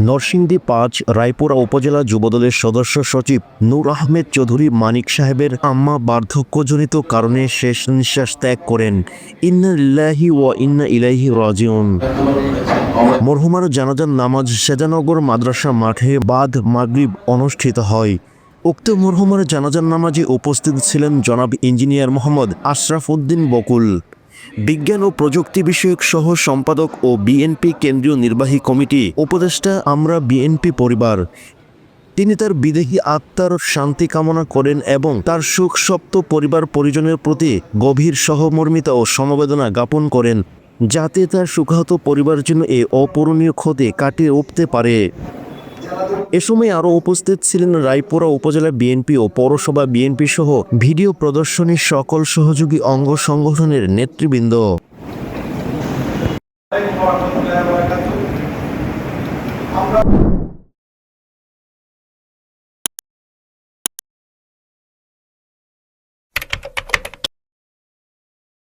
নরসিংদী ৫ রায়পুরা উপজেলা যুবদলের সদস্য সচিব নূর আহমেদ চৌধুরী মানিক সাহেবের আম্মা বার্ধক্যজনিত কারণে শেষ নিঃশ্বাস ত্যাগ করেন। ইন্না লিল্লাহি ওয়া ইন্না ইলাইহি রাজিউন। মরহুমার জানাজার নামাজ সেজানগর মাদ্রাসা মাঠে বাদ মাগরিব অনুষ্ঠিত হয়। উক্ত মরহুমার জানাজার নামাজে উপস্থিত ছিলেন জনাব ইঞ্জিনিয়ার মোহাম্মদ আশরাফ উদ্দিন বকুল, বিজ্ঞান ও প্রযুক্তি বিষয়ক সহ সম্পাদক ও বিএনপি কেন্দ্রীয় নির্বাহী কমিটি উপদেষ্টা, আমরা বিএনপি পরিবার। তিনি তার বিদেহী আত্মার শান্তি কামনা করেন এবং তার শোকসপ্ত পরিবার পরিজনের প্রতি গভীর সহমর্মিতা ও সমবেদনা জ্ঞাপন করেন, যাতে তার শোকাহত পরিবারের জন্য এই অপূরণীয় ক্ষতি কাটিয়ে উঠতে পারে। এ সময় আরও উপস্থিত ছিলেন রায়পুরা উপজেলা বিএনপি ও পৌরসভা বিএনপি সহ ভিডিও প্রদর্শনীর সকল সহযোগী অঙ্গ সংগঠনের নেতৃবৃন্দ।